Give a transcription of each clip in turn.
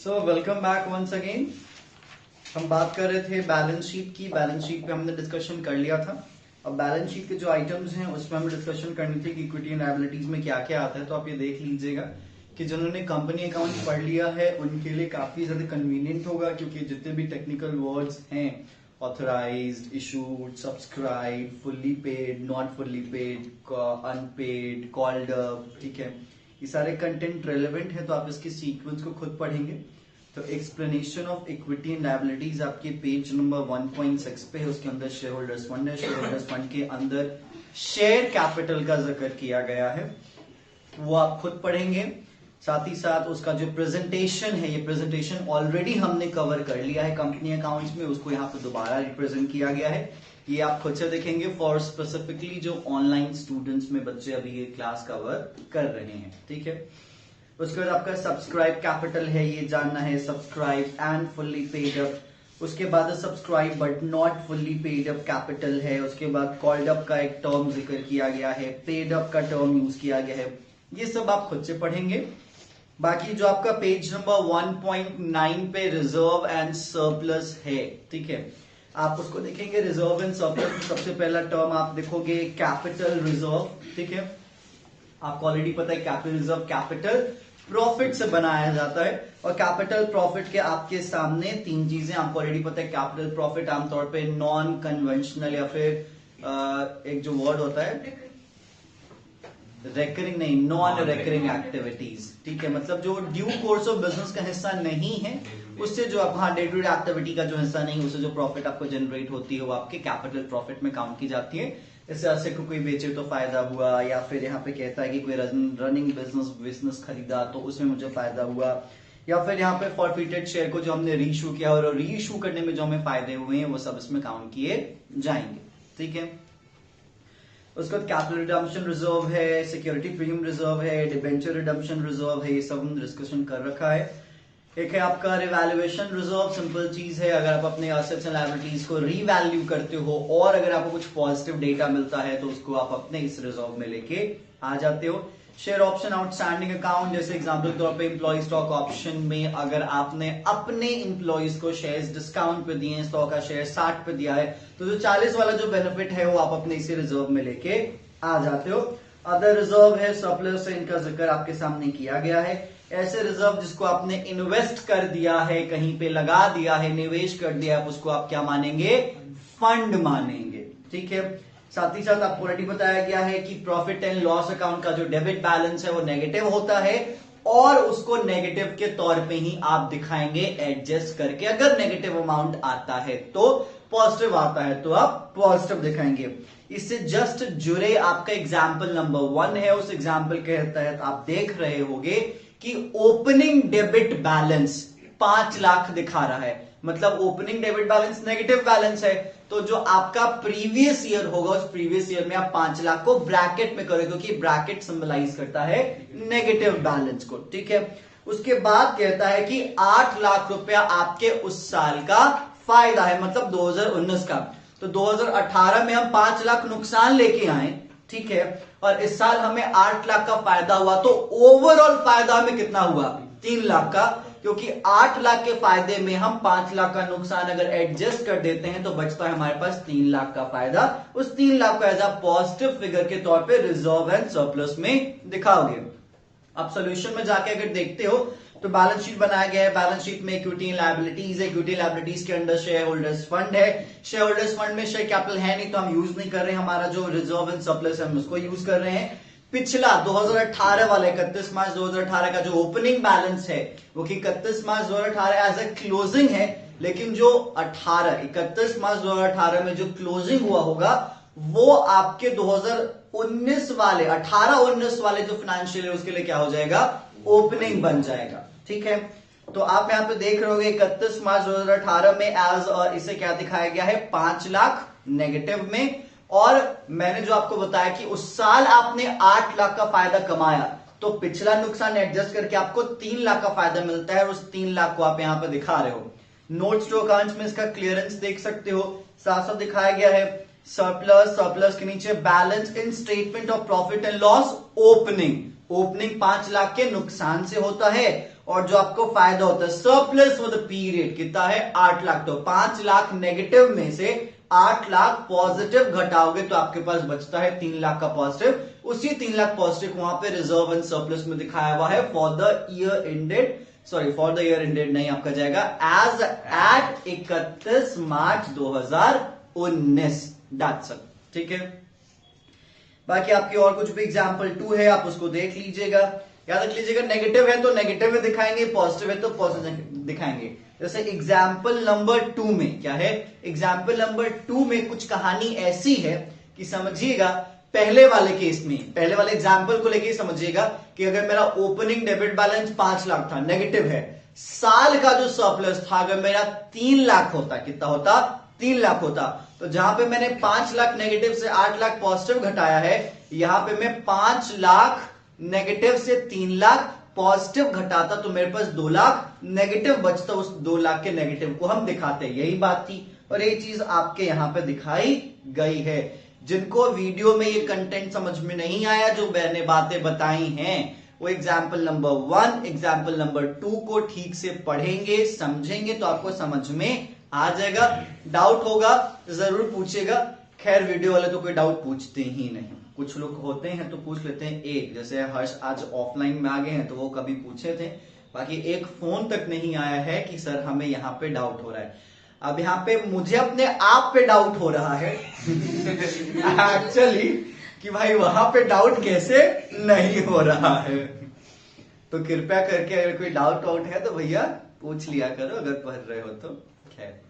सो welcome back once again. हम बात कर रहे थे बैलेंस शीट की। बैलेंस शीट पे हमने डिस्कशन कर लिया था। अब बैलेंस शीट के जो आइटम्स हैं उसमें हमें डिस्कशन करनी थी कि इक्विटी एंड लायबिलिटीज में क्या क्या आता है। तो आप ये देख लीजिएगा कि जिन्होंने कंपनी अकाउंट पढ़ लिया है उनके लिए काफी ज्यादा कन्वीनियंट होगा, क्योंकि जितने भी टेक्निकल वर्ड्स हैं, authorised, issued, subscribe, fully paid, not fully paid, unpaid, called up, ठीक है, ये सारे कंटेंट रेलेवेंट है। तो आप इसके सीक्वेंस को खुद पढ़ेंगे। तो explanation of equity and liabilities आपके पेज नंबर 1.6 पे है। उसके अंदर शेयर होल्डर्स फंड है। शेयर होल्डर्स फंड के अंदर शेयर कैपिटल का जिक्र किया गया है, वो आप खुद पढ़ेंगे। साथ ही साथ उसका जो प्रेजेंटेशन है, ये प्रेजेंटेशन ऑलरेडी हमने कवर कर लिया है कंपनी अकाउंट्स में, उसको यहाँ पे दोबारा रिप्रेजेंट किया गया है। ये आप खुद से देखेंगे फॉर स्पेसिफिकली जो ऑनलाइन स्टूडेंट्स में बच्चे अभी ये क्लास कवर कर रहे हैं, ठीक है। उसके बाद आपका सब्सक्राइब कैपिटल है, ये जानना है, subscribe and fully paid up. उसके बाद subscribe but not fully paid up capital है। उसके बाद कॉल्ड अप का एक टर्म जिक्र किया गया है, पेड अप का टर्म यूज किया गया है। ये सब आप खुद से पढ़ेंगे। बाकी जो आपका पेज नंबर 1.9 पे रिजर्व एंड सरप्लस है, ठीक है, आप उसको देखेंगे। रिजर्व एंड सरप्लस में सबसे पहला टर्म आप देखोगे कैपिटल रिजर्व, ठीक है। आपको ऑलरेडी पता है कैपिटल रिजर्व कैपिटल प्रॉफिट से बनाया जाता है, और कैपिटल प्रॉफिट के आपके सामने तीन चीजें आपको ऑलरेडी पता है। कैपिटल प्रॉफिट आमतौर पे नॉन कन्वेंशनल या फिर एक जो वर्ड होता है रेकरिंग नहीं, नॉन रेकरिंग एक्टिविटीज, ठीक है, मतलब जो ड्यू कोर्स ऑफ बिजनेस का हिस्सा नहीं है, उससे जो आप डे टू डे एक्टिविटी का जो हिस्सा नहीं, उससे जो प्रॉफिट आपको जनरेट होती है वो आपके कैपिटल प्रॉफिट में काउंट की जाती है। इससे ऐसे कोई बेचे तो फायदा हुआ, या फिर यहाँ पे कहता है कि कोई रनिंग बिजनेस खरीदा तो उसमें मुझे फायदा हुआ, या फिर यहाँ पे फॉरफिटेड शेयर को जो हमने रीइशू किया और रीइशू करने में जो हमें फायदे हुए हैं वो सब इसमें काउंट किए जाएंगे, ठीक है। उसके बाद कैपिटल रिडम्पशन रिजर्व है, सिक्योरिटी प्रीमियम रिजर्व है, डिबेंचर रिडम्पशन रिजर्व है, ये सब हमने डिस्कशन कर रखा है। एक है आपका रिवैल्यूएशन रिजर्व, सिंपल चीज है, अगर आप अपने एसेट्स एंड लायबिलिटीज को रीवैल्यू करते हो और अगर आपको कुछ पॉजिटिव डेटा मिलता है तो उसको आप अपने इस रिजर्व में लेके आ जाते हो। शेयर ऑप्शन आउटस्टैंडिंग अकाउंट, जैसे एग्जांपल के तौर पे एम्प्लॉय स्टॉक ऑप्शन में अगर आपने अपने एम्प्लॉयज को शेयर्स डिस्काउंट पे दिए हैं, स्टॉक का शेयर 60 पे दिया है, तो जो 40 वाला जो बेनिफिट है वो आप अपने इसी रिजर्व में लेके आ जाते हो। अदर रिजर्व है, सरप्लस है, इनका जिक्र आपके सामने किया गया है। ऐसे रिजर्व जिसको आपने इन्वेस्ट कर दिया है, कहीं पे लगा दिया है, निवेश कर दिया है, उसको आप क्या मानेंगे? फंड मानेंगे, ठीक है। साथ ही साथ आपको ऑलरेडी बताया गया है कि प्रॉफिट एंड लॉस अकाउंट का जो डेबिट बैलेंस है वो नेगेटिव होता है, और उसको नेगेटिव के तौर पे ही आप दिखाएंगे एडजस्ट करके। अगर नेगेटिव अमाउंट आता है तो पॉजिटिव आता है तो आप पॉजिटिव दिखाएंगे। इससे जस्ट जुड़े आपका एग्जाम्पल नंबर 1 है। उस एग्जाम्पल के तहत आप देख रहे होंगे कि ओपनिंग डेबिट बैलेंस 5 लाख दिखा रहा है, मतलब opening debit balance negative balance है। तो जो आपका प्रीवियस ईयर होगा उस प्रीवियस ईयर में आप 5 लाख को ब्रैकेट में करोगे, क्योंकि ब्रैकेट सिंबलाइज करता है नेगेटिव बैलेंस को, ठीक है। उसके बाद कहता है कि 8 लाख रुपया आपके उस साल का फायदा है, मतलब 2019 का। तो 2018 में हम 5 लाख नुकसान लेके आए, ठीक है, और इस साल हमें 8 लाख का फायदा हुआ, तो ओवरऑल फायदा हमें कितना हुआ? 3 लाख का, क्योंकि 8 लाख के फायदे में हम 5 लाख का नुकसान अगर एडजस्ट कर देते हैं तो बचता है हमारे पास 3 लाख का फायदा। उस 3 लाख को एज अ पॉजिटिव फिगर के तौर पे रिजर्व एंड सरप्लस में दिखाओगे। अब सोल्यूशन में जाके अगर देखते हो तो बैलेंस शीट बनाया गया है। बैलेंस शीट में इक्विटी एंड लायबिलिटीज है। इक्विटी लायबिलिटीज के अंदर शेयर होल्डर्स फंड है। शेयर होल्डर्स फंड में शेयर कैपिटल है नहीं तो हम यूज नहीं कर रहे, हमारा जो रिजर्व एंड सरप्लस है हम उसको यूज कर रहे हैं। पिछला 2018 वाला 31 मार्च 2018 का जो ओपनिंग बैलेंस है वो कि 31 मार्च 2018 एज ए क्लोजिंग है, लेकिन जो 31 मार्च 2018 में जो क्लोजिंग हुआ होगा वो आपके 2019 वाले 18-19 वाले जो फाइनेंशियल है उसके लिए क्या हो जाएगा? ओपनिंग बन जाएगा, ठीक है। तो आप यहां पे देख रहे होगे 31 मार्च 2018 में एज इसे क्या दिखाया गया है? 5 लाख नेगेटिव में। और मैंने जो आपको बताया कि उस साल आपने 8 लाख का फायदा कमाया, तो पिछला नुकसान एडजस्ट करके आपको 3 लाख का फायदा मिलता है, और उस 3 लाख को आप यहां पर दिखा रहे हो। नोट्स टू अकाउंट्स में इसका क्लियरेंस देख सकते हो, साफ साफ दिखाया गया है। सरप्लस, सरप्लस के नीचे balance in statement of profit and loss opening. Opening 5 lakh के नुकसान से होता है, और जो आपको फायदा होता है सरप्लस फॉर द पीरियड कितना है 8 लाख। तो 5 लाख नेगेटिव में से 8 लाख पॉजिटिव घटाओगे तो आपके पास बचता है 3 लाख का पॉजिटिव। उसी 3 लाख पॉजिटिव वहां पे रिजर्व एंड सरप्लस में दिखाया हुआ है फॉर द ईयर एंडेड नहीं, आपका जाएगा as at 31 March 2019। That's it, ठीक है। बाकी आपकी और कुछ भी एग्जाम्पल 2 है, आप उसको देख लीजिएगा। याद रख लीजिएगा, नेगेटिव है तो नेगेटिव में दिखाएंगे, पॉजिटिव है तो पॉजिटिव दिखाएंगे। जैसे एग्जाम्पल नंबर 2 में क्या है, एग्जाम्पल नंबर 2 में कुछ कहानी ऐसी है कि समझिएगा, पहले वाले केस में, पहले वाले एग्जाम्पल को लेके समझिएगा कि अगर मेरा ओपनिंग डेबिट बैलेंस 5 लाख था, नेगेटिव है, साल का जो सरप्लस था अगर मेरा 3 लाख होता, कितना होता 3 लाख होता, तो जहां पे मैंने 5 लाख नेगेटिव से 8 लाख पॉजिटिव घटाया है, यहां पे मैं 5 लाख नेगेटिव से 3 लाख पॉजिटिव घटाता तो मेरे पास 2 लाख नेगेटिव बचता। उस 2 लाख के नेगेटिव को हम दिखाते, यही बात थी और ये चीज आपके यहां पे दिखाई गई है। जिनको वीडियो में ये कंटेंट समझ में नहीं आया, जो मैंने बातें बताई हैं, वो एग्जाम्पल नंबर 1 एग्जाम्पल नंबर 2 को ठीक से पढ़ेंगे, समझेंगे तो आपको समझ में आ जाएगा। डाउट होगा जरूर पूछेगा। खैर वीडियो वाले तो कोई डाउट पूछते ही नहीं, कुछ लोग होते हैं तो पूछ लेते हैं, एक जैसे हर्ष आज ऑफलाइन में आ गए हैं तो वो कभी पूछे थे, बाकी एक फोन तक नहीं आया है कि सर हमें यहाँ पे डाउट हो रहा है। अब यहाँ पे मुझे अपने आप पे डाउट हो रहा है एक्चुअली कि भाई वहां पे डाउट कैसे नहीं हो रहा है। तो कृपया करके अगर कोई डाउट है तो भैया पूछ लिया करो अगर पढ़ रहे हो तो। खैर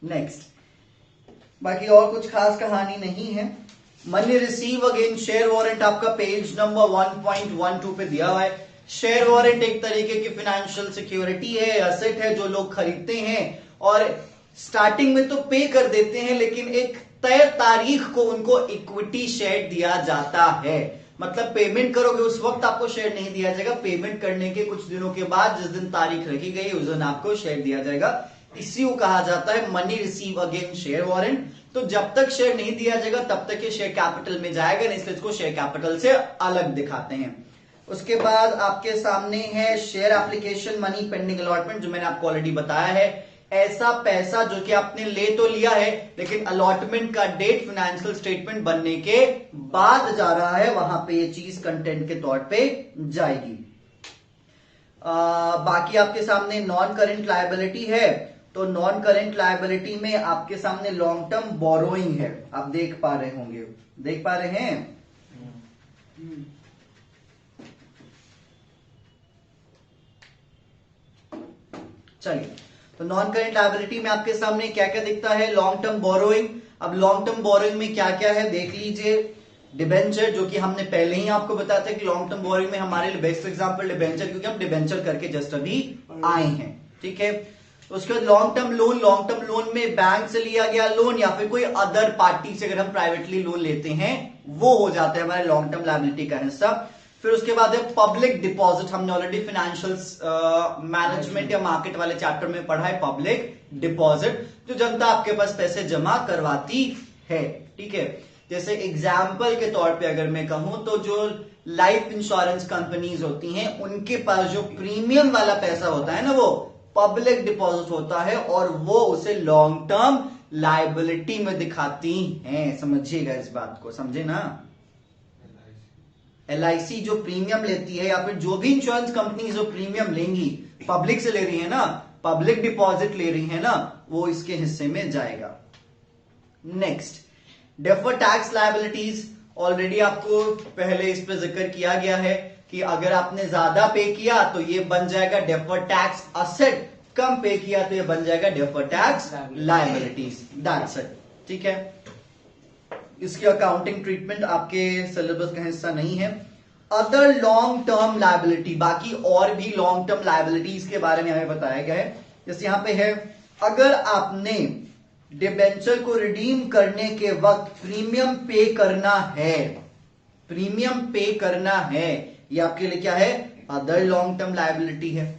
नेक्स्ट, बाकी और कुछ खास कहानी नहीं है। Money receive again share warrant आपका पेज नंबर 1.12 पे दिया हुआ है। शेयर वारंट एक तरीके की फाइनेंशियल सिक्योरिटी है, एसेट है जो लोग खरीदते हैं और स्टार्टिंग में तो पे कर देते हैं, लेकिन एक तय तारीख को उनको इक्विटी शेयर दिया जाता है। मतलब पेमेंट करोगे उस वक्त आपको शेयर नहीं दिया जाएगा, पेमेंट करने के कुछ दिनों के बाद जिस दिन तारीख रखी गई उस दिन आपको शेयर दिया जाएगा। इसी को कहा जाता है money receive again share warrant. तो जब तक शेयर नहीं दिया जाएगा तब तक ये शेयर कैपिटल में जाएगा नहीं, इसलिए इसको शेयर कैपिटल से अलग दिखाते हैं। उसके बाद आपके सामने है share application money pending allotment, जो मैंने आपको ऑलरेडी बताया है। ऐसा पैसा जो कि आपने ले तो लिया है लेकिन अलॉटमेंट का डेट फाइनेंशियल स्टेटमेंट बनने के बाद जा रहा है, वहां पे ये चीज कंटेंट के तौर पे जाएगी। बाकी आपके सामने नॉन करेंट लायबिलिटी है, तो नॉन करेंट लायबिलिटी में आपके सामने लॉन्ग टर्म बोरोइंग है, आप देख पा रहे होंगे, देख पा रहे हैं। चलिए, तो नॉन करेंट लायबिलिटी में आपके सामने क्या क्या दिखता है, लॉन्ग टर्म बोरोइंग। अब लॉन्ग टर्म बोरोइंग में क्या क्या है देख लीजिए। डिबेंचर, जो कि हमने पहले ही आपको बताया था कि लॉन्ग टर्म बोरोइंग में हमारे लिए बेस्ट एग्जांपल डिबेंचर, क्योंकि हम डिबेंचर करके जस्ट अभी आए हैं, ठीक है। उसके बाद long term loan, long term loan में बैंक से लिया गया लोन या फिर कोई अदर पार्टी से अगर हम प्राइवेटली लोन लेते हैं वो हो जाता है हमारे लॉन्ग टर्म लायबिलिटी का हिस्सा। फिर उसके बाद है पब्लिक डिपॉजिट, हमने ऑलरेडी फाइनेंशियल मैनेजमेंट या मार्केट वाले चैप्टर में पढ़ा है पब्लिक डिपॉजिट, जो जनता आपके पास पैसे जमा करवाती है, ठीक है। जैसे एग्जाम्पल के तौर पे अगर मैं कहूं तो जो लाइफ इंश्योरेंस कंपनीज होती हैं उनके पास जो प्रीमियम वाला पैसा होता है ना, वो पब्लिक डिपॉजिट होता है और वो उसे लॉन्ग टर्म लायबिलिटी में दिखाती हैं। समझिएगा इस बात को, समझे ना। LIC जो प्रीमियम लेती है या फिर जो भी इंश्योरेंस कंपनी जो प्रीमियम लेंगी, पब्लिक से ले रही है ना, पब्लिक डिपॉजिट ले रही है ना, वो इसके हिस्से में जाएगा। Next, deferred tax liabilities, already आपको पहले इस पे जिक्र किया गया है कि अगर आपने ज्यादा पे किया तो ये बन जाएगा डेफर्ड टैक्स असेट, कम पे किया तो ये बन जाएगा deferred tax liabilities. That's it, ठीक है। इसकी अकाउंटिंग ट्रीटमेंट आपके सिलेबस का हिस्सा नहीं है। अदर लॉन्ग टर्म लायबिलिटी, बाकी और भी लॉन्ग टर्म लायबिलिटीज के बारे में हमें बताया गया है। जैसे यहां पे है, अगर आपने डिबेंचर को रिडीम करने के वक्त प्रीमियम पे करना है, प्रीमियम पे करना है, ये आपके लिए क्या है, अदर लॉन्ग टर्म लायबिलिटी है।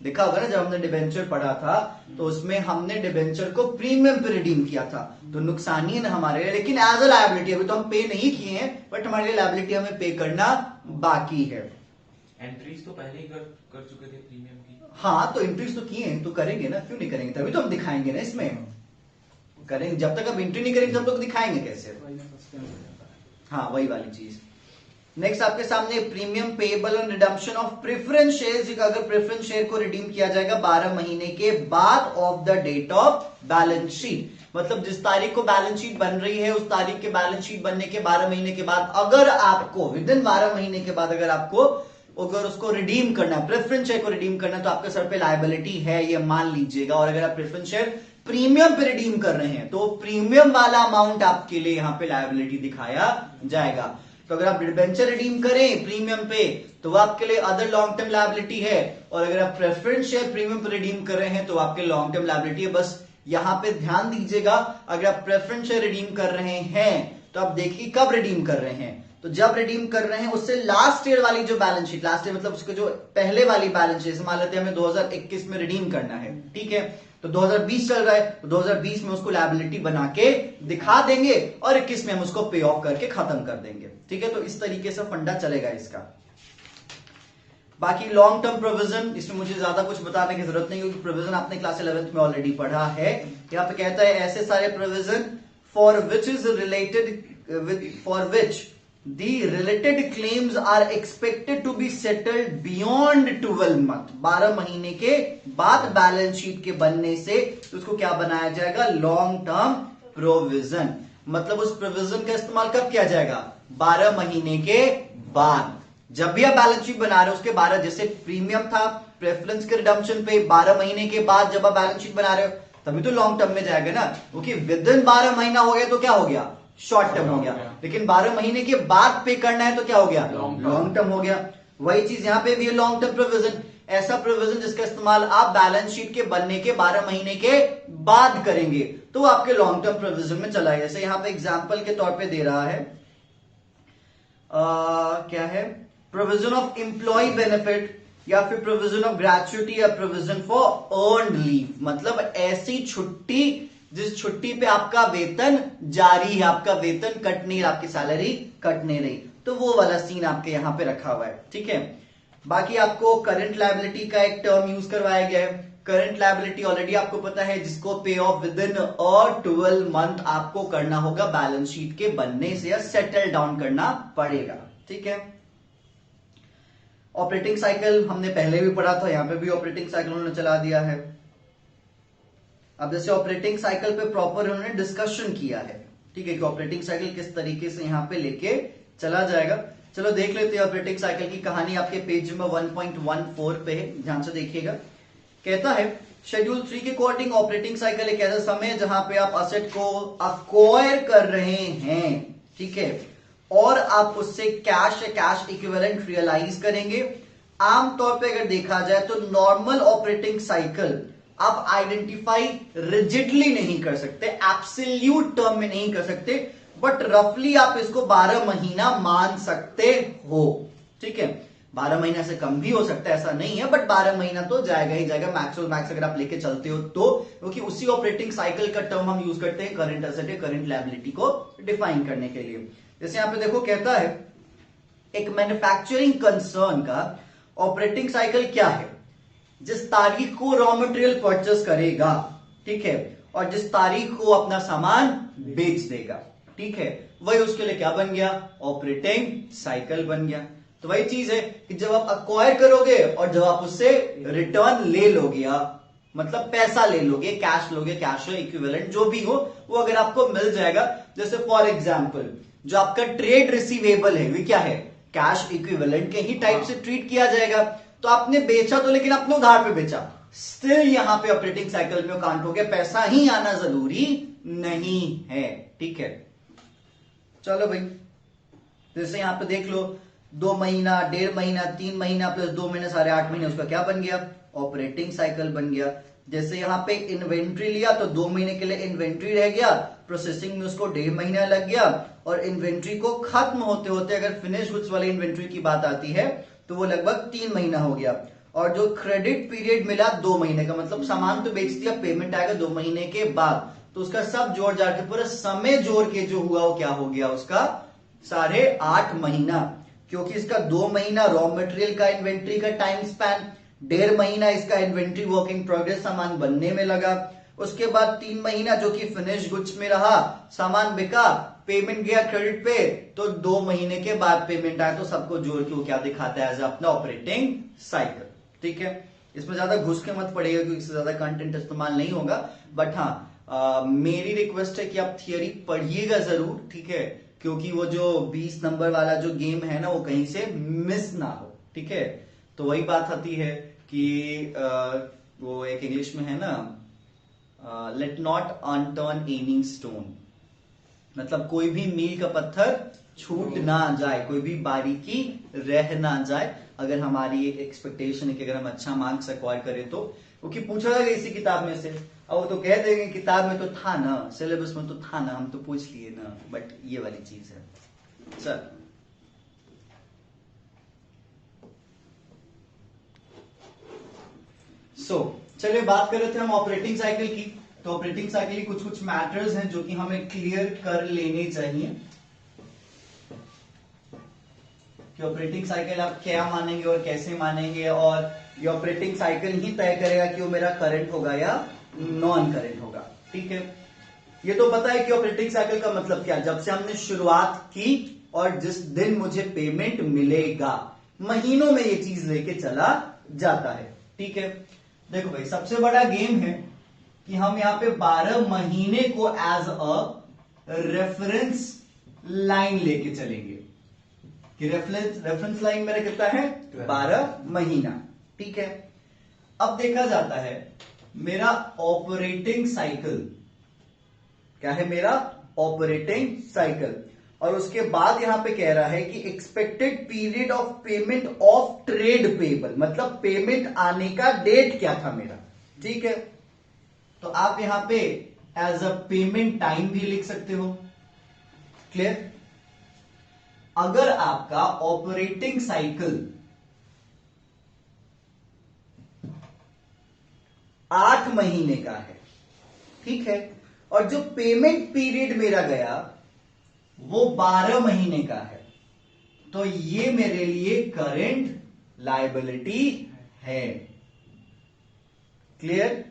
देखा होगा ना जब हमने डिबेंचर पढ़ा था तो उसमें हमने डिबेंचर को प्रीमियम पे रिडीम किया था, तो नुकसान ही है ना हमारे लिए, लेकिन एज अ लायबिलिटी अभी तो हम पे नहीं किए हैं, बट हमारे लिए लायबिलिटी हमें पे करना बाकी है। एंट्रीज तो पहले ही कर चुके थे प्रीमियम की। हाँ तो एंट्रीज तो किए हैं, तो करेंगे ना, क्यों नहीं करेंगे, तभी तो हम दिखाएंगे ना इसमें। करेंगे, जब तक आप एंट्री नहीं करेंगे तब तक दिखाएंगे कैसे। हाँ वही वाली चीज। नेक्स्ट आपके सामने premium payable on redemption of preference shares. अगर प्रेफरेंस शेयर को रिडीम किया जाएगा 12 महीने के बाद of the date of balance sheet, मतलब जिस तारीख को बैलेंस शीट बन रही है उस तारीख के बैलेंस शीट बनने के 12 महीने के बाद, अगर आपको विद इन 12 महीने के बाद अगर उसको रिडीम करना है, प्रेफरेंस शेयर को रिडीम करना है, तो आपके सर पे लायबिलिटी है, ये मान लीजिएगा। और अगर आप प्रेफरेंस शेयर प्रीमियम पे रिडीम कर रहे हैं तो प्रीमियम वाला अमाउंट आपके लिए यहां पे लायबिलिटी दिखाया जाएगा। तो अगर आप डिबेंचर रिडीम करें प्रीमियम पे तो वो आपके लिए अदर लॉन्ग टर्म लायबिलिटी है, और अगर आप प्रेफरेंस शेयर प्रीमियम पे रिडीम कर रहे हैं तो आपके लॉन्ग टर्म लायबिलिटी है। बस यहां पे ध्यान दीजिएगा, अगर आप प्रेफरेंस शेयर रिडीम कर रहे हैं तो आप देखिए कब रिडीम कर रहे हैं, तो जब रिडीम कर रहे हैं उससे लास्ट ईयर वाली जो बैलेंस शीट, लास्ट ईयर मतलब उसके जो पहले वाली बैलेंस शीट, मान लेते हैं हमें 2021 में रिडीम करना है, ठीक है, तो 2020 चल रहा है, तो 2020 में उसको लायबिलिटी बना के दिखा देंगे और 21 में हम उसको पे ऑफ करके खत्म कर देंगे, ठीक है। तो इस तरीके से फंडा चलेगा इसका। बाकी लॉन्ग टर्म प्रोविजन, इसमें मुझे ज्यादा कुछ बताने की जरूरत नहीं, क्योंकि प्रोविजन आपने क्लास 11th में ऑलरेडी पढ़ा है। यहाँ पे कहता है ऐसे सारे provision for which is related for which The related claims are expected to be settled beyond 12 month। 12 महीने के बाद बैलेंस शीट के बनने से उसको क्या बनाया जाएगा, लॉन्ग टर्म प्रोविजन। मतलब उस प्रोविजन का इस्तेमाल कब किया जाएगा, 12 महीने के बाद। जब भी आप बैलेंस शीट बना रहे हो उसके 12, जैसे प्रीमियम था प्रेफरेंस के रिडम्पशन पे 12 महीने के बाद जब आप बैलेंस शीट बना रहे हो तभी तो लॉन्ग टर्म में जाएगा ना, क्योंकि विद इन 12 महीना हो गया तो क्या हो गया, शॉर्ट टर्म हो गया। लेकिन 12 महीने के बाद पे करना है तो क्या हो गया, लॉन्ग टर्म हो गया। वही चीज यहां पे भी है, लॉन्ग टर्म प्रोविजन, ऐसा प्रोविजन जिसका इस्तेमाल आप बैलेंस शीट के बनने के 12 महीने के बाद करेंगे तो आपके लॉन्ग टर्म प्रोविजन में चला है। जैसे यहां पे एग्जांपल के तौर पे दे रहा है, क्या है, प्रोविजन ऑफ एम्प्लॉय बेनिफिट या फिर प्रोविजन ऑफ ग्रेच्युटी या प्रोविजन फॉर अर्न्ड लीव, मतलब ऐसी छुट्टी जिस छुट्टी पे आपका वेतन जारी है, आपका वेतन कट नहीं रहा, आपकी सैलरी कट नहीं रही, तो वो वाला सीन आपके यहां पे रखा हुआ है, ठीक है। बाकी आपको करंट लायबिलिटी का एक टर्म यूज करवाया गया है। करंट लायबिलिटी ऑलरेडी आपको पता है, जिसको पे ऑफ विद इन 12 मंथ आपको करना होगा बैलेंस शीट के बनने से, या सेटल डाउन करना पड़ेगा, ठीक है। ऑपरेटिंग साइकिल हमने पहले भी पढ़ा था, यहां पे भी ऑपरेटिंग साइकिल उन्होंने चला दिया है। अब जैसे ऑपरेटिंग साइकिल पे प्रॉपर उन्होंने डिस्कशन किया है, ठीक है, कि ऑपरेटिंग साइकिल किस तरीके से यहां पे लेके चला जाएगा। चलो देख लेते हैं ऑपरेटिंग साइकिल की कहानी, आपके पेज में 1.14 पे है, ध्यान से देखिएगा। कहता है शेड्यूल 3 के अकॉर्डिंग ऑपरेटिंग साइकिल एक ऐसा समय है जहां पे आप असेट को अक्वायर कर रहे हैं, ठीक है, और आप उससे कैश इक्विवेलेंट रियलाइज करेंगे। आमतौर पे अगर देखा जाए तो नॉर्मल ऑपरेटिंग साइकिल आप आइडेंटिफाई रिजिडली नहीं कर सकते, एब्सोल्यूट टर्म में नहीं कर सकते, बट रफली आप इसको 12 महीना मान सकते हो, ठीक है। 12 महीना से कम भी हो सकता है, ऐसा नहीं है, बट 12 महीना तो जाएगा ही जाएगा, मैक्स और मैक्स अगर आप लेके चलते हो तो, क्योंकि उसी ऑपरेटिंग साइकिल का टर्म हम यूज करते हैं करंट एसेट या करंट लायबिलिटी को डिफाइन करने के लिए। जैसे यहां पे देखो कहता है एक मैन्युफैक्चरिंग कंसर्न का ऑपरेटिंग साइकिल क्या है, जिस तारीख को रॉ मटेरियल परचेस करेगा, ठीक है, और जिस तारीख को अपना सामान बेच देगा, ठीक है, वही उसके लिए क्या बन गया, ऑपरेटिंग साइकिल बन गया। तो वही चीज है कि जब आप अक्वायर करोगे और जब आप उससे रिटर्न ले लोगे, मतलब पैसा ले लोगे, कैश लोगे, कैश इक्विवेलेंट जो भी हो वो अगर आपको मिल जाएगा। जैसे फॉर एग्जाम्पल जो आपका ट्रेड रिसीवेबल है, वो क्या है, कैश इक्विवेलेंट के ही टाइप से ट्रीट किया जाएगा। तो आपने बेचा तो, लेकिन आपने उधार पे बेचा, स्टिल यहां पे ऑपरेटिंग साइकिल में काउंट हो गया, पैसा ही आना जरूरी नहीं है, ठीक है। चलो भाई, जैसे यहां पे देख लो 2 महीना, 1.5 महीना, 3 महीना प्लस 2 महीने, साढ़े 8 महीने, उसका क्या बन गया, ऑपरेटिंग साइकिल बन गया। जैसे यहां पे इन्वेंट्री लिया तो 2 महीने के लिए इन्वेंट्री रह गया, प्रोसेसिंग में उसको 1.5 महीना लग गया, और इन्वेंट्री को खत्म होते होते अगर फिनिश गुड्स वाली इन्वेंट्री की बात आती है तो वो लगभग 3 महीना हो गया। और जो क्रेडिट पीरियड मिला 2 महीने का, मतलब सामान तो बेच दिया, पेमेंट आएगा 2 महीने के बाद, तो उसका सब जोड़ जाकर पूरा समय जोड़ के जो हुआ वो क्या हो गया, उसका 8.5 महीना। क्योंकि इसका 2 महीना रॉ मटेरियल का इन्वेंट्री का टाइम स्पैन, 1.5 महीना इसका इन्वेंट्री वर्क इन प्रोग्रेस सामान बनने में लगा, उसके बाद 3 महीना जो कि फिनिश गुड्स में रहा, सामान बिका, पेमेंट गया क्रेडिट पे, तो 2 महीने के बाद पेमेंट आया, तो सबको जोड़ के वो क्या दिखाता है एज अपना ऑपरेटिंग साइकिल। ठीक है, इसमें ज्यादा घुस के मत पड़ेगा क्योंकि इससे ज्यादा कंटेंट इस्तेमाल नहीं होगा, बट हाँ मेरी रिक्वेस्ट है कि आप थियरी पढ़िएगा जरूर, ठीक है, क्योंकि वो जो 20 नंबर वाला जो गेम है ना वो कहीं से मिस ना हो। ठीक है, तो वही बात आती है कि वो एक इंग्लिश में है ना, लेट नॉट अनटर्न एनिंग स्टोन, मतलब कोई भी मील का पत्थर छूट ना जाए, कोई भी बारीकी रह ना जाए। अगर हमारी एक एक्सपेक्टेशन है कि अगर हम अच्छा मार्क्स एक्वायर करें तो, क्योंकि पूछा जाएगा इसी किताब में से, अब वो तो कह देंगे किताब में तो था ना, सिलेबस में तो था ना, हम तो पूछ लिए ना, बट ये वाली चीज है सर। चलिए बात कर रहे थे हम ऑपरेटिंग साइकिल की, तो ऑपरेटिंग साइकिल की कुछ कुछ मैटर्स हैं जो कि हमें क्लियर कर लेने चाहिए कि ऑपरेटिंग साइकिल आप क्या मानेंगे और कैसे मानेंगे, और ये ऑपरेटिंग साइकिल ही तय करेगा कि वो मेरा करंट होगा या नॉन करंट होगा। ठीक है, ये तो पता है कि ऑपरेटिंग साइकिल का मतलब क्या, जब से हमने शुरुआत की और जिस दिन मुझे पेमेंट मिलेगा, महीनों में ये चीज लेके चला जाता है। ठीक है, देखो भाई सबसे बड़ा गेम है कि हम यहां पे 12 महीने को एज अ रेफरेंस लाइन लेके चलेंगे कि रेफरेंस लाइन मेरा कितना है 12 महीना। ठीक है, अब देखा जाता है मेरा ऑपरेटिंग साइकिल क्या है, मेरा ऑपरेटिंग साइकिल, और उसके बाद यहां पे कह रहा है कि expected period of payment of trade payable, मतलब पेमेंट आने का डेट क्या था मेरा। ठीक है, तो आप यहां पे एज अ पेमेंट टाइम भी लिख सकते हो। क्लियर, अगर आपका ऑपरेटिंग साइकिल 8 महीने का है, ठीक है, और जो पेमेंट पीरियड मेरा गया वो 12 महीने का है, तो ये मेरे लिए करंट लायबिलिटी है। क्लियर,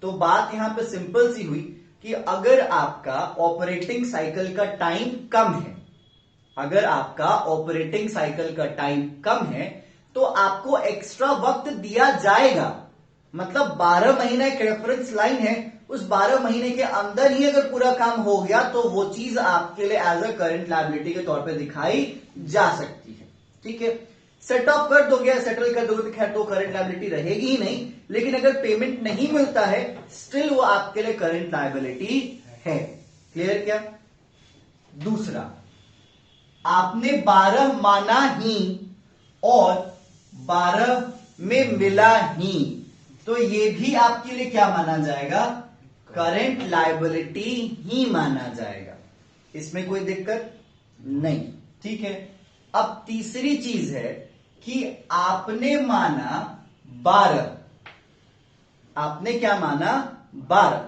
तो बात यहां पे सिंपल सी हुई कि अगर आपका ऑपरेटिंग साइकिल का टाइम कम है, अगर आपका ऑपरेटिंग साइकिल का टाइम कम है तो आपको एक्स्ट्रा वक्त दिया जाएगा, मतलब 12 महीना एक रेफरेंस लाइन है, उस 12 महीने के अंदर ही अगर पूरा काम हो गया तो वो चीज आपके लिए एज अ करंट लायबिलिटी के तौर पे दिखाई जा सकती है। ठीक है, सेट ऑफ कर दोगे, सेटल कर दोगे तो खैर तो करंट लायबिलिटी रहेगी ही नहीं, लेकिन अगर पेमेंट नहीं मिलता है स्टिल वो आपके लिए करंट लायबिलिटी है। क्लियर क्या, दूसरा आपने 12 माना ही और 12 में मिला ही, तो ये भी आपके लिए क्या माना जाएगा, करंट लायबिलिटी ही माना जाएगा, इसमें कोई दिक्कत नहीं। ठीक है, अब तीसरी चीज है कि आपने माना 12, आपने क्या माना 12,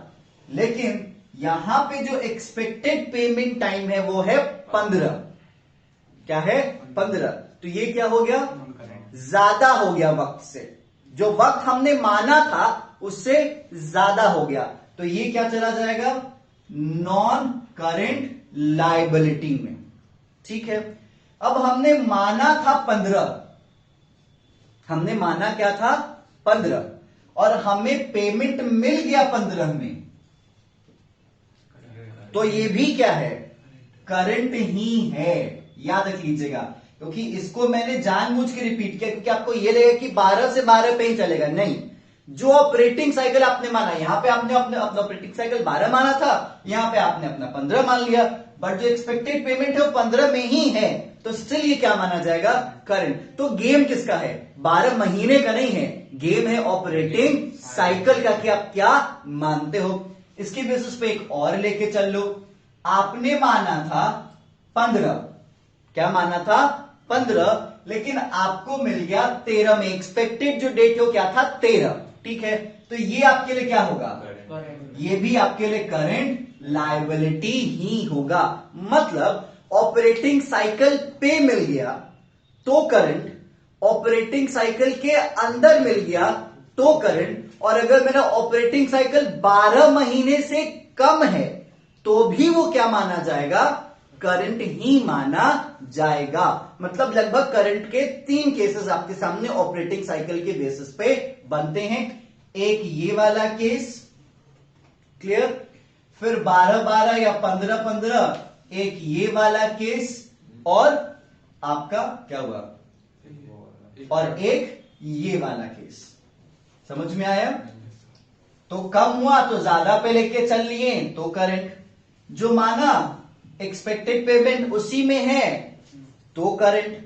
लेकिन यहां पे जो एक्सपेक्टेड पेमेंट टाइम है वो है 15। क्या है 15, तो ये क्या हो गया, ज्यादा हो गया वक्त से, जो वक्त हमने माना था उससे ज्यादा हो गया, तो ये क्या चला जाएगा नॉन करंट लायबिलिटी में। ठीक है, अब हमने माना था 15, हमने माना क्या था 15 और हमें पेमेंट मिल गया 15 में, तो ये भी क्या है करंट ही है, याद रख लीजिएगा, क्योंकि इसको मैंने जानबूझ के रिपीट किया क्योंकि आपको ये लगेगा कि 12 से 12 पे ही चलेगा, नहीं, जो ऑपरेटिंग साइकिल आपने माना, यहां पे आपने अपना ऑपरेटिंग साइकिल 12 माना था, यहां पे आपने अपना 15 मान लिया, बट जो एक्सपेक्टेड पेमेंट है वो 15 में ही है, तो स्टिल ये क्या माना जाएगा करंट। तो गेम किसका है, 12 महीने का नहीं है, गेम है ऑपरेटिंग साइकिल का कि आप क्या मानते हो। इसके बेसिस पे एक और लेके चल लो, आपने माना था 15, क्या माना था 15, लेकिन आपको मिल गया 13 में, एक्सपेक्टेड जो डेट हो क्या था 13। ठीक है, तो ये आपके लिए क्या होगा, ये भी आपके लिए करंट लायबिलिटी ही होगा, मतलब ऑपरेटिंग साइकिल पे मिल गया तो करंट, ऑपरेटिंग साइकिल के अंदर मिल गया तो करंट, और अगर मेरा ऑपरेटिंग साइकिल 12 महीने से कम है तो भी वो क्या माना जाएगा, करंट ही माना जाएगा। मतलब लगभग करंट के 3 केसेस आपके सामने ऑपरेटिंग साइकिल के बेसिस पे बनते हैं। एक ये वाला केस, क्लियर, फिर 12-12 या 15-15, एक ये वाला केस, और आपका क्या हुआ, और एक ये वाला केस। समझ में आया? तो कम हुआ तो ज्यादा पे लेके चल लिए तो करंट, जो माना एक्सपेक्टेड पेमेंट उसी में है तो करंट,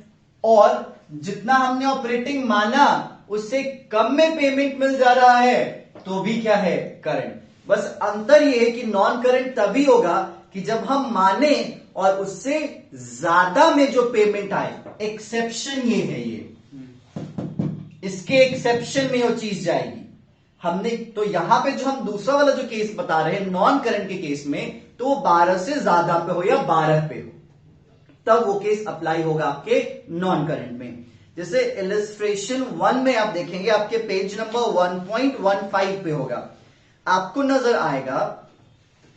और जितना हमने ऑपरेटिंग माना उससे कम में पेमेंट मिल जा रहा है तो भी क्या है, करंट। बस अंतर यह है कि नॉन करंट तभी होगा कि जब हम माने और उससे ज्यादा में जो पेमेंट आए। एक्सेप्शन ये है, ये इसके एक्सेप्शन में वो चीज जाएगी। हमने तो यहां पे जो हम दूसरा वाला जो केस बता रहे हैं नॉन करंट के केस में, तो वो 12 से ज्यादा पे हो या 12 पे हो, तब वो केस अप्लाई होगा आपके नॉन करंट में। जैसे इलस्ट्रेशन 1 में आप देखेंगे, आपके पेज नंबर 1.15 पे होगा, आपको नजर आएगा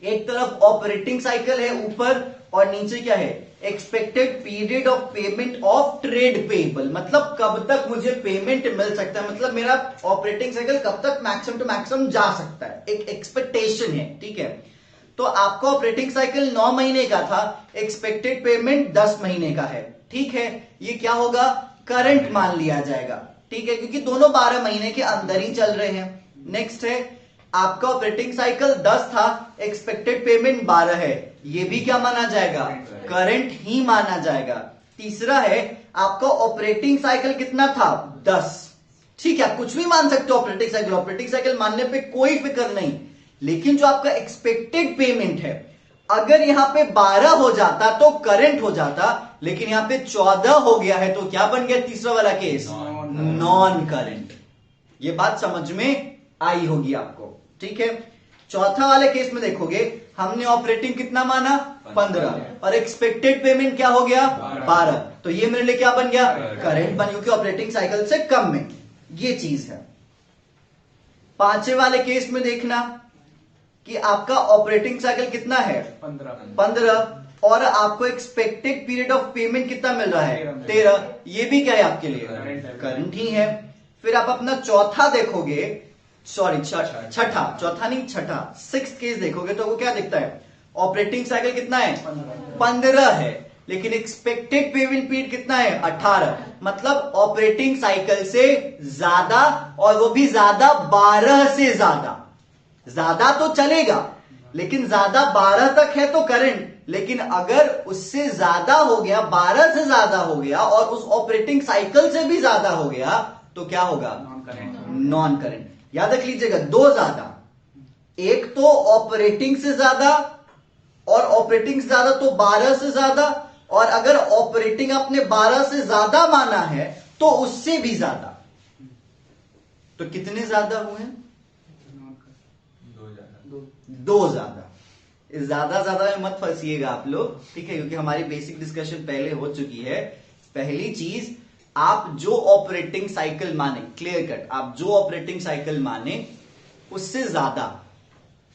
एक तरफ ऑपरेटिंग साइकिल है ऊपर, और नीचे क्या है, expected period of payment of trade payable, मतलब कब तक मुझे पेमेंट मिल सकता है, मतलब मेरा ऑपरेटिंग साइकिल कब तक मैक्सिमम टू मैक्सिमम जा सकता है, एक एक्सपेक्टेशन है, ठीक है। तो आपका ऑपरेटिंग साइकिल 9 महीने का था, एक्सपेक्टेड पेमेंट 10 महीने का है, ठीक है। ये क्या होगा, करंट मान लिया जाएगा, ठीक है, क्योंकि दोनों 12 महीने के अंदर ही चल रहे हैं। नेक्स्ट है, आपका ऑपरेटिंग साइकिल 10 था, एक्सपेक्टेड पेमेंट 12 है, ये भी क्या माना जाएगा, करंट ही माना जाएगा। तीसरा है, आपका ऑपरेटिंग साइकिल कितना था, 10, ठीक है, कुछ भी मान सकते हो ऑपरेटिंग साइकिल मानने पे कोई फिक्र नहीं, लेकिन जो आपका एक्सपेक्टेड पेमेंट है, अगर यहां पे 12 हो जाता तो करंट हो जाता, लेकिन यहां पे 14 हो गया है तो क्या बन गया तीसरा वाला केस, नॉन करंट। ये बात समझ में आई होगी आपको, ठीक है। चौथा वाले केस में देखोगे, हमने ऑपरेटिंग कितना माना, 15, और एक्सपेक्टेड पेमेंट क्या हो गया, 12, तो ये मेरे लिए क्या बन गया, करंट बन, क्योंकि ऑपरेटिंग साइकिल से कम में, ये चीज है। पांचवें वाले केस में देखना कि आपका ऑपरेटिंग साइकिल कितना है, 15, और आपको एक्सपेक्टेड पीरियड ऑफ पेमेंट कितना मिल रहा है, 13, ये भी क्या है आपके लिए, करंट ही है। फिर आप अपना चौथा देखोगे, सॉरी छठा, चौथा नहीं छठा, 6th केस देखोगे तो वो क्या दिखता है, ऑपरेटिंग साइकिल कितना है, 15 है, लेकिन एक्सपेक्टेड पेमेंट पीरियड कितना है, 18, मतलब ऑपरेटिंग साइकिल से ज्यादा, और वो भी ज्यादा 12 से ज्यादा तो चलेगा, लेकिन ज्यादा 12 तक है तो करंट, लेकिन अगर उससे ज्यादा हो गया, 12 से ज्यादा हो गया, और उस ऑपरेटिंग साइकिल से भी ज्यादा हो गया, तो क्या होगा, नॉन करंट। याद रख लीजिएगा, 2 ज्यादा, एक तो ऑपरेटिंग से ज्यादा, और ऑपरेटिंग से ज्यादा तो 12 से ज्यादा, और अगर ऑपरेटिंग आपने 12 से ज्यादा माना है तो उससे भी ज्यादा, तो कितने ज्यादा हुए, 2 ज्यादा। इस ज्यादा में मत फंसिएगा आप लोग, ठीक है, क्योंकि हमारी बेसिक डिस्कशन पहले हो चुकी है। पहली चीज, आप जो ऑपरेटिंग साइकिल माने, क्लियर कट, आप जो ऑपरेटिंग साइकिल माने उससे ज्यादा,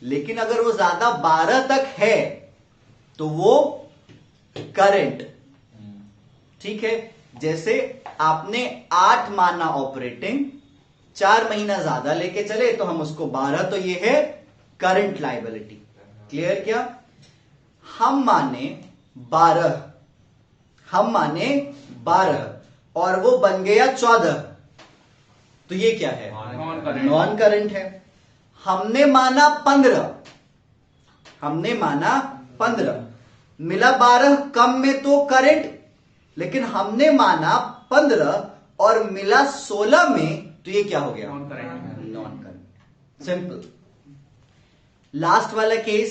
लेकिन अगर वो ज्यादा 12 तक है तो वो करंट, ठीक है। जैसे आपने 8 माना ऑपरेटिंग, 4 महीना ज्यादा लेके चले तो हम उसको 12, तो ये है करंट लायबिलिटी, क्लियर क्या। हम माने 12 और वो बन गया 14, तो ये क्या है, नॉन करंट है। हमने माना 15, मिला 12 कम में तो करंट, लेकिन हमने माना 15 और मिला 16 में, तो ये क्या हो गया, नॉन करंट। सिंपल। लास्ट वाला केस,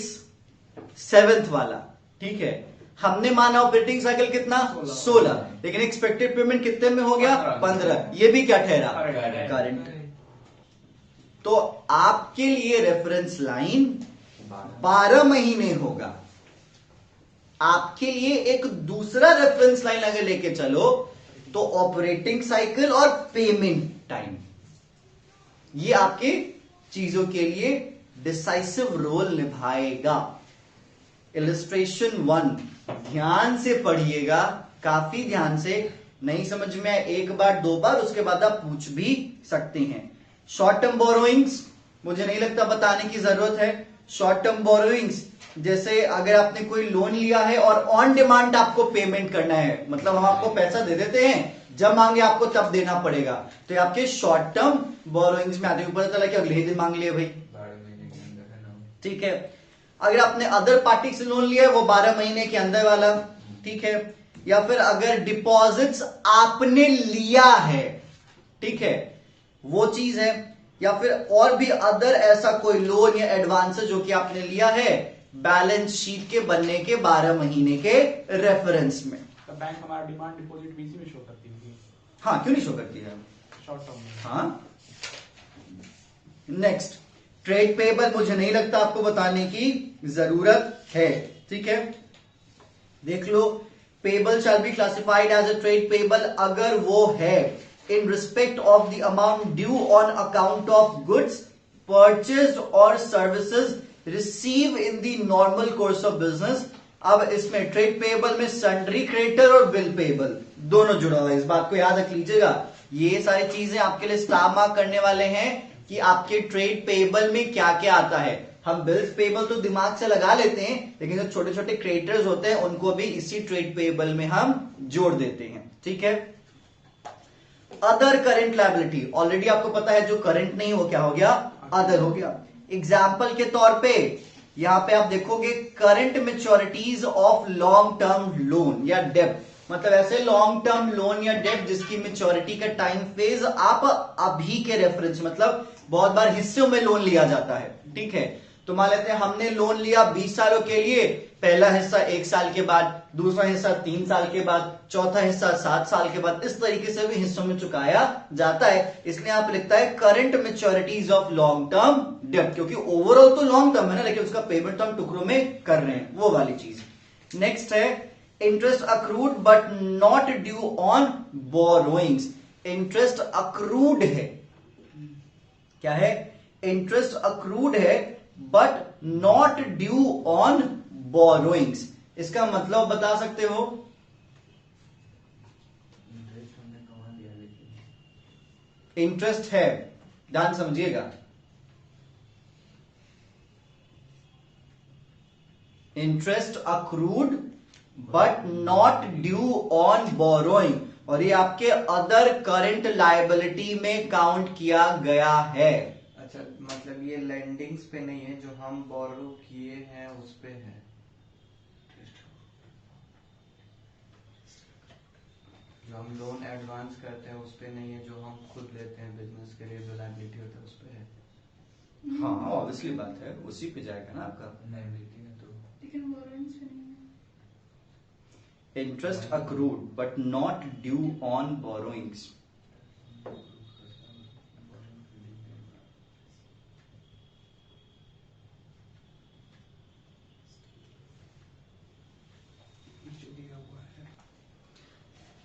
7th वाला, ठीक है, हमने माना ऑपरेटिंग साइकिल कितना, 16, लेकिन एक्सपेक्टेड पेमेंट कितने में हो गया, 15, ये भी क्या ठहरा, करंट। तो आपके लिए रेफरेंस लाइन 12 महीने होगा। आपके लिए एक दूसरा रेफरेंस लाइन अगर लेके चलो तो ऑपरेटिंग साइकिल और पेमेंट टाइम, ये आपके चीजों के लिए डिसाइसिव रोल निभाएगा। इलस्ट्रेशन 1 ध्यान से पढ़िएगा, काफी ध्यान से, नहीं समझ में आए एक बार दो बार, उसके बाद आप पूछ भी सकते हैं। शॉर्ट टर्म बोरोइंग्स मुझे नहीं लगता बताने की जरूरत है। शॉर्ट टर्म बोरोइंग्स जैसे अगर आपने कोई लोन लिया है और ऑन डिमांड आपको पेमेंट करना है, मतलब हम आपको पैसा दे देते हैं, जब मांगे आपको तब देना पड़ेगा, तो ये आपके शॉर्ट टर्म बोरोइंग्स में आते हैं। पता चला कि अगले ही दिन मांग लिए भाई, 12 महीने के अंदर है ना। ठीक है। अगर आपने अदर पार्टी से लोन लिया है वो 12 महीने के अंदर वाला, ठीक है। या फिर अगर डिपॉजिट्स आपने लिया है, ठीक है, वो चीज है। या फिर और भी अदर ऐसा कोई लोन या एडवांस जो कि आपने लिया है बैलेंस शीट के बनने के 12 महीने के रेफरेंस में। तो बैंक हमारा डिमांड डिपॉजिट बीसी में शो करती है। हाँ, क्यों नहीं शो करती है? शॉर्ट टर्म में। हाँ। नेक्स्ट, ट्रेड पेबल मुझे नहीं लगता आपको बताने की जरूरत है, ठीक है। देख लो, payable shall be classified as a trade payable अगर वो है in respect of the amount due on account of goods purchased or services received in the normal course of business। अब इसमें ट्रेड पेबल में सन्ड्री क्रेडिटर और bill payable दोनों जुड़ा हुआ है, इस बात को याद रख लीजिएगा। ये सारी चीजें आपके लिए स्टार मार्क करने वाले हैं कि आपके ट्रेड पेबल में क्या क्या आता है। हम बिल्स पेबल तो दिमाग से लगा लेते हैं, लेकिन जो छोटे छोटे क्रेडिटर्स होते हैं उनको भी इसी ट्रेड पेबल में हम जोड़ देते हैं, ठीक है। अदर करेंट लायबिलिटी, ऑलरेडी आपको पता है जो करंट नहीं हो क्या हो गया, अदर हो गया। एग्जाम्पल के तौर पे यहां पे आप देखोगे current मैच्योरिटीज of long term loan या डेब्ट, मतलब ऐसे लॉन्ग टर्म लोन या डेब्ट जिसकी मैच्योरिटी का टाइम फेज आप अभी के रेफरेंस, मतलब बहुत बार हिस्सों में लोन लिया जाता है, ठीक है। तो मान लेते हैं हमने लोन लिया 20 सालों के लिए, पहला हिस्सा 1 साल के बाद, दूसरा हिस्सा 3 साल के बाद, चौथा हिस्सा 7 साल के बाद, इस तरीके से भी हिस्सों में चुकाया जाता है। इसलिए आप लिखता है करंट मैच्योरिटीज ऑफ लॉन्ग टर्म डेब्ट, क्योंकि ओवरऑल तो लॉन्ग टर्म है ना, लेकिन उसका पेमेंट तो हम टुकड़ों में कर रहे हैं, वो वाली चीज। नेक्स्ट है interest accrued but not due on borrowings. Interest accrued है, क्या है? इंटरेस्ट अक्रूड है but not due on borrowings. इसका मतलब बता सकते हो? इंटरेस्ट है, ध्यान समझिएगा, interest accrued but not due on borrowing, और ये आपके अदर करंट लायबिलिटी में काउंट किया गया है। अच्छा, मतलब ये लैंडिंग्स पे नहीं है, जो हम बोरो किए हैं उस पे है। जो हम लोन एडवांस करते हैं उस पे नहीं है, जो हम खुद लेते हैं बिजनेस के लिए, जो लायबिलिटी होता है उस पे है। हाँ, ऑब्वियसली बात है, उसी पे जाएगा ना आपका। लेकिन बोरोइंग्स पे नहीं है। Interest accrued but not due on borrowings.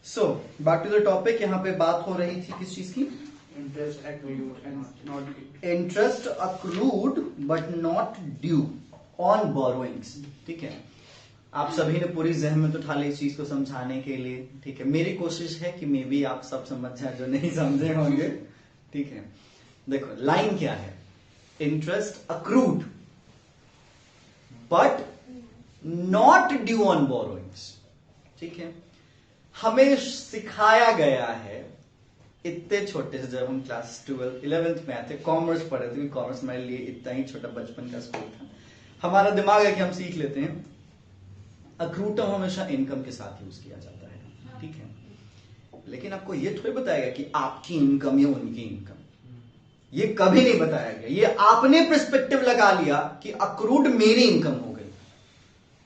So back to the topic, यहां पे बात हो रही थी किस चीज की? Interest accrued and not due. Interest accrued but not due on borrowings, ठीक है। आप सभी ने पूरी जहमत उठा ली इस चीज को समझाने के लिए, ठीक है। मेरी कोशिश है कि मे बी आप सब समझ जाए जो नहीं समझे होंगे, ठीक है। देखो लाइन क्या है, interest accrued but not due on borrowings, ठीक है। हमें सिखाया गया है इतने छोटे से, जब हम क्लास 11th में आते, कॉमर्स पढ़े थे, कॉमर्स हमारे लिए इतना ही छोटा बचपन का स्कूल था, हमारा दिमाग है कि हम सीख लेते हैं अक्रूड टर्म हमेशा इनकम के साथ यूज किया जाता है, ठीक है। लेकिन आपको ये थोड़ी बताएगा कि आपकी इनकम या उनकी इनकम, ये कभी नहीं बताया गया। ये आपने पर्सपेक्टिव लगा लिया कि अक्रूड मेरी इनकम हो गई।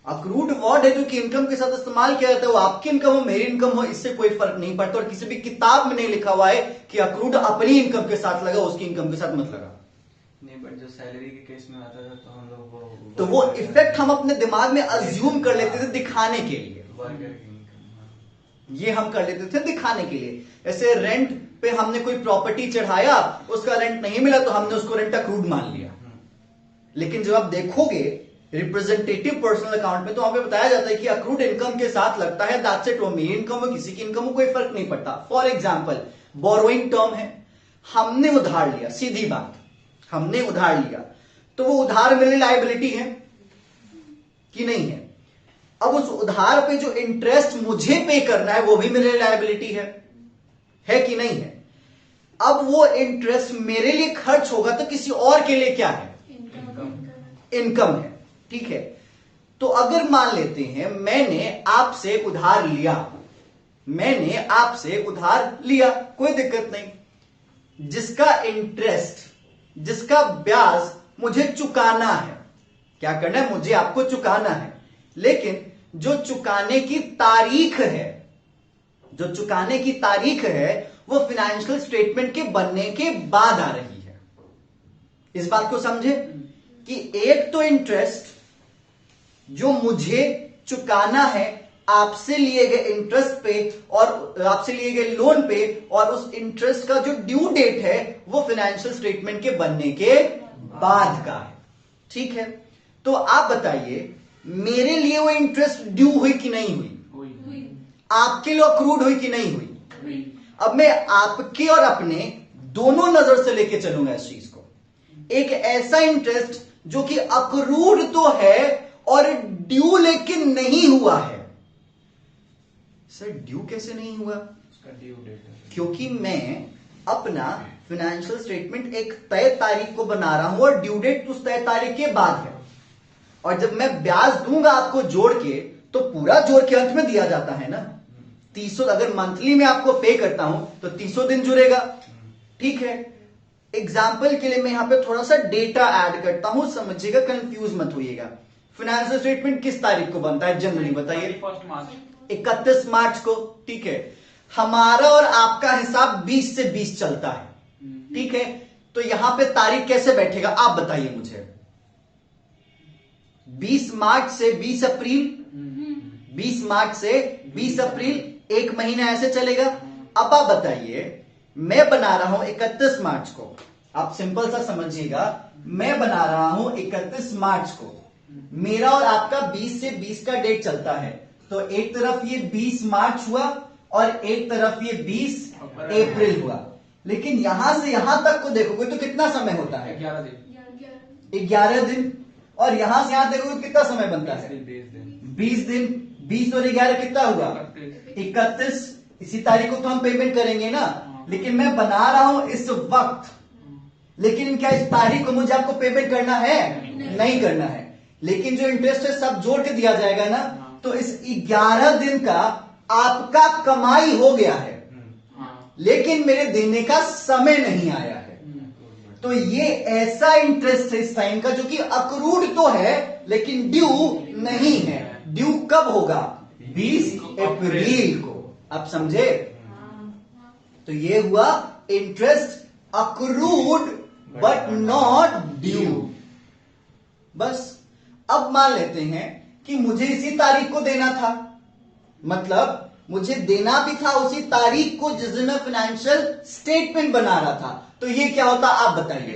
अक्रूड वर्ड है जो कि इनकम के साथ इस्तेमाल किया जाता है, वो आपकी इनकम हो मेरी इनकम हो, इससे कोई फर्क नहीं पड़ता। और किसी भी किताब में नहीं लिखा हुआ है कि अक्रूड अपनी इनकम के साथ लगा, उसकी इनकम के साथ मत लगा। नहीं, बट जो सैलरी के केस में आता था तो हम लोग तो वो इफेक्ट हम अपने दिमाग में अज्यूम कर लेते थे दिखाने के लिए। वर्कर की इनकम। ये हम कर लेते थे दिखाने के लिए। ऐसे रेंट पे हमने कोई प्रॉपर्टी चढ़ाया, उसका रेंट नहीं मिला तो हमने उसको रेंट अक्रूड मान लिया। लेकिन जब आप देखोगे रिप्रेजेंटेटिव पर्सनल अकाउंट में तो हमें बताया जाता है कि अक्रूड इनकम के साथ लगता है दैट्स इट, वो मेरी इनकम हो किसी की इनकम हो कोई फर्क नहीं पड़ता। फॉर एग्जाम्पल बोरोइंग टर्म है, हमने उधार लिया, सीधी बात हमने उधार लिया, तो वो उधार मेरी लायबिलिटी है कि नहीं है? अब उस उधार पे जो इंटरेस्ट मुझे पे करना है वो भी मेरे लायबिलिटी है कि नहीं है? अब वो इंटरेस्ट मेरे लिए खर्च होगा तो किसी और के लिए क्या है? इनकम है, ठीक है। तो अगर मान लेते हैं मैंने आपसे उधार लिया, कोई दिक्कत नहीं, जिसका इंटरेस्ट, जिसका ब्याज मुझे चुकाना है, क्या करना है? मुझे आपको चुकाना है। लेकिन जो चुकाने की तारीख है वो फाइनेंशियल स्टेटमेंट के बनने के बाद आ रही है। इस बात को समझे कि एक तो इंटरेस्ट जो मुझे चुकाना है आपसे लिए गए इंटरेस्ट पे और आपसे लिए गए लोन पे, और उस इंटरेस्ट का जो ड्यू डेट है वो फाइनेंशियल स्टेटमेंट के बनने के बाद का है, ठीक है। तो आप बताइए मेरे लिए वो इंटरेस्ट ड्यू हुई कि नहीं हुई? आपके लिए अक्रूड हुई कि नहीं हुई? अब मैं आपके और अपने दोनों नजर से लेके चलूंगा इस चीज को। एक ऐसा इंटरेस्ट जो कि अक्रूड तो है और ड्यू लेकिन नहीं हुआ है। सर ड्यू कैसे नहीं हुआ? उसका ड्यू डेट है। क्योंकि मैं अपना फाइनेंशियल स्टेटमेंट एक तय तारीख को बना रहा हूं और ड्यू डेट उस तय तारीख के बाद है। और जब मैं ब्याज दूंगा आपको जोड़ के तो पूरा जोड़ के अंत में दिया जाता है ना। 300 अगर मंथली में आपको पे करता हूं तो 300 दिन जुड़ेगा, ठीक है। एग्जाम्पल के लिए मैं यहां पे थोड़ा सा डेटा ऐड करता हूं, समझिएगा, कंफ्यूज मत होइएगा। फाइनेंशियल स्टेटमेंट किस तारीख को बनता है जनरली बताइए? 31 मार्च को, ठीक है। हमारा और आपका हिसाब 20 से 20 चलता है, ठीक है। तो यहां पे तारीख कैसे बैठेगा आप बताइए मुझे? 20 मार्च से 20 अप्रैल, 20 मार्च से 20 अप्रैल, एक महीना ऐसे चलेगा। अब आप बताइए मैं बना रहा हूं 31 मार्च को, आप सिंपल सा समझिएगा, मैं बना रहा हूं 31 मार्च को, मेरा और आपका 20 से 20 का डेट चलता है। तो एक तरफ ये 20 मार्च हुआ और एक तरफ ये 20 अप्रैल हुआ। लेकिन यहां से यहां तक को देखोगे तो कितना समय होता है? 11 दिन। और यहां से यहां देखोगे कितना समय बनता है? 20 दिन। 20 और 11 कितना हुआ? 31। इसी तारीख को तो हम पेमेंट करेंगे ना। लेकिन मैं बना रहा हूं इस वक्त, लेकिन क्या इस तारीख को मुझे आपको पेमेंट करना है? नहीं करना है। लेकिन जो इंटरेस्ट है सब जोड़ के दिया जाएगा ना। तो इस 11 दिन का आपका कमाई हो गया है, लेकिन मेरे देने का समय नहीं आया है। तो ये ऐसा इंटरेस्ट है इस टाइम का जो कि अक्रूड तो है लेकिन ड्यू नहीं है। ड्यू कब होगा? 20 अप्रैल को। आप समझे? तो ये हुआ interest accrued but not due. बस अब मान लेते हैं कि मुझे इसी तारीख को देना था, मतलब मुझे देना भी था उसी तारीख को जिस दिन मैं फाइनेंशियल स्टेटमेंट बना रहा था। तो ये क्या होता आप बताइए?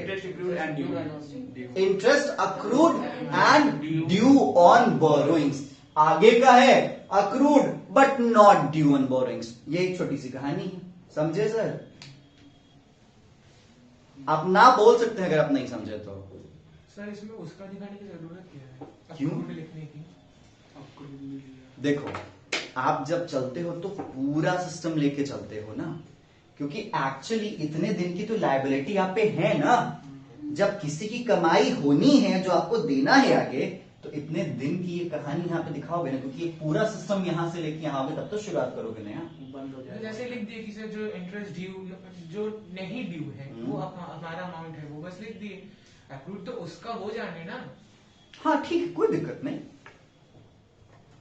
Interest accrued and due on borrowings. आगे का है accrued but not due on borrowings. ये एक छोटी सी कहानी है, समझे सर? आप ना बोल सकते हैं अगर आप नहीं समझे तो। सर इसमें उसका दिखाने की जरूरत क्या है? क्यों? लिखने की। देखो आप जब चलते हो तो पूरा सिस्टम लेके चलते हो ना, क्योंकि एक्चुअली इतने दिन की तो लायबिलिटी आप पे है ना। जब किसी की कमाई होनी है जो आपको देना है आगे, तो इतने दिन की ये कहानी यहाँ पे दिखाओगे ना, क्योंकि ये पूरा सिस्टम यहाँ से लेके यहाँ पे तब तो शुरुआत करोगे ना। बंद हो जाएगा। जैसे लिख दिए कि सर जो इंटरेस्ट ड्यू जो नहीं ड्यू है वो हमारा अमाउंट है वो बस लिख दिए। अप्रूव तो उसका हो जाने ना। हाँ ठीक है, कोई दिक्कत नहीं,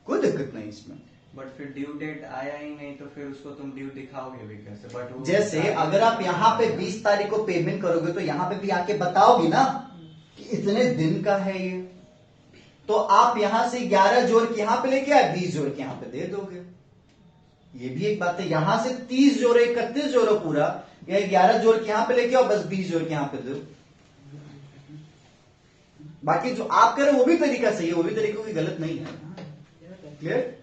कोई दिक्कत नहीं इसमें। बट फिर ड्यू डेट आया ही नहीं तो फिर उसको तुम ड्यू दिखाओगे भी कैसे? बट जैसे अगर आप यहाँ पे 20 तारीख को पेमेंट करोगे तो यहाँ पे भी आके बताओगे ना कि इतने दिन का है ये, तो आप यहां से 11 जोड़ के यहाँ पे लेके आए, 20 जोड़ के यहाँ पे दे दोगे। ये भी एक बात है, यहां से 30 जोड़ो 31 जोड़ो पूरा, या 11 जोड़ के यहां पे लेके आओ, बस 20 जोड़ के यहां पे दो। बाकी जो आप कर रहे हो वो भी तरीका सही है, वो भी तरीका कोई गलत नहीं है। क्लियर?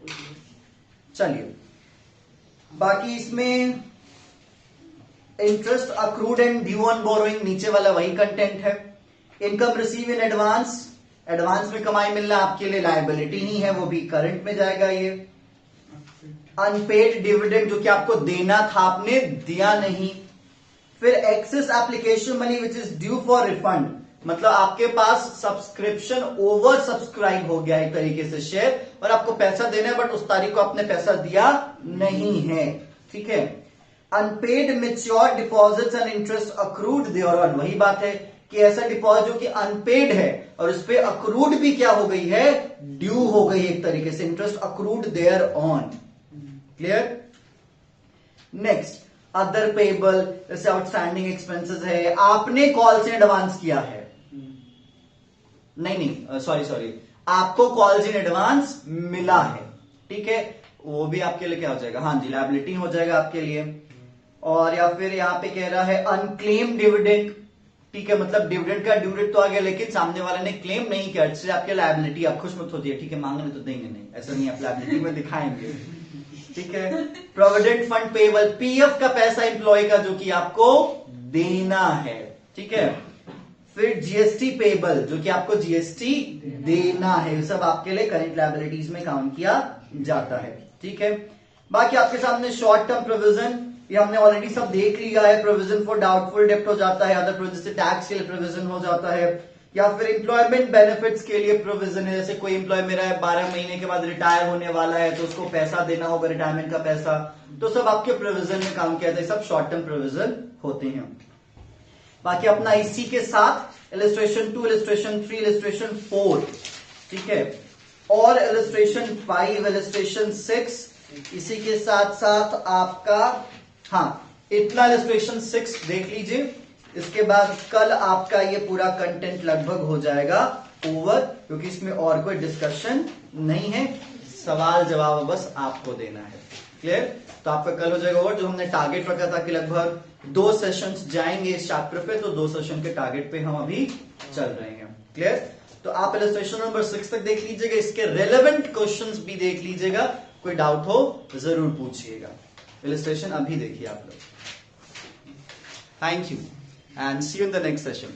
चलिए, बाकी इसमें interest accrued and due on borrowing, नीचे वाला वही कंटेंट है। Income receive in advance, advance में कमाई मिलना आपके लिए लायबिलिटी ही है, वो भी करंट में जाएगा ये। अनपेड डिविडेंड, जो कि आपको देना था, आपने दिया नहीं। फिर excess application money which is due for refund, मतलब आपके पास सब्सक्रिप्शन ओवर सब्सक्राइब हो गया एक तरीके से शेयर, और आपको पैसा देना है, बट उस तारीख को आपने पैसा दिया नहीं है। ठीक है। Unpaid mature deposits and interest accrued thereon, वही बात है कि ऐसा डिपॉजिट जो कि अनपेड है और उस पे अक्रूड भी क्या हो गई है, ड्यू हो गई एक तरीके से, interest accrued thereon. Clear? Next, other payable, जैसे आउटस्टैंडिंग एक्सपेंसेस है, आपने कॉल से एडवांस किया है, नहीं सॉरी, आपको कॉल्स इन एडवांस मिला है, ठीक है, वो भी आपके लिए क्या हो जाएगा, हाँ जी, लायबिलिटी हो जाएगा आपके लिए। और या फिर यहां पे कह रहा है अनक्लेम डिविडेंड, ठीक है, मतलब डिविडेंड का ड्यू डेट तो आ गया लेकिन सामने वाले ने क्लेम नहीं किया, इसलिए आपकी लायबिलिटी, आप खुश मत होती है, ठीक है, मांगने तो देंगे नहीं, ऐसा नहीं, आप लायबिलिटी में दिखाएंगे। ठीक है। प्रोविडेंट फंड पेबल, पीएफ का पैसा एम्प्लॉय का जो कि आपको देना है, ठीक है। फिर जीएसटी पेबल, जो कि आपको जीएसटी देना है, सब आपके लिए करंट लायबिलिटीज में काउंट किया जाता है। ठीक है। बाकी आपके सामने शॉर्ट टर्म प्रोविजन, ये हमने ऑलरेडी सब देख लिया है, प्रोविजन फॉर डाउटफुल डेप्ट हो जाता है, अदर प्रोविजन से टैक्स के लिए प्रोविजन हो जाता है, या फिर एम्प्लॉयमेंट बेनिफिट्स के लिए प्रोविजन है, जैसे कोई एम्प्लॉय मेरा है 12 महीने के बाद रिटायर होने वाला है तो उसको पैसा देना होगा, रिटायरमेंट का पैसा, तो सब आपके प्रोविजन में काम किया जाता है, सब शॉर्ट टर्म प्रोविजन होते हैं। बाकी अपना इसी के साथ इलस्ट्रेशन 2, इलस्ट्रेशन 3, इलस्ट्रेशन 4, ठीक है, और इलस्ट्रेशन 5, इलस्ट्रेशन 6, इसी के साथ साथ आपका, हाँ, इतना इलस्ट्रेशन 6 देख लीजिए, इसके बाद कल आपका ये पूरा कंटेंट लगभग हो जाएगा ओवर, क्योंकि इसमें और कोई डिस्कशन नहीं है, सवाल जवाब बस आपको देना है। क्लियर? तो आपका कल हो जाएगा ओवर। जो हमने टारगेट रखा था कि लगभग 2 सेशंस जाएंगे इस चैप्टर पे, तो 2 सेशन के टारगेट पे हम अभी चल रहे हैं। क्लियर? तो आप इलस्ट्रेशन नंबर 6 तक देख लीजिएगा, इसके रेलेवेंट क्वेश्चंस भी देख लीजिएगा, कोई डाउट हो तो जरूर पूछिएगा। इलस्ट्रेशन अभी देखिए आप लोग। Thank you and see you in the next session.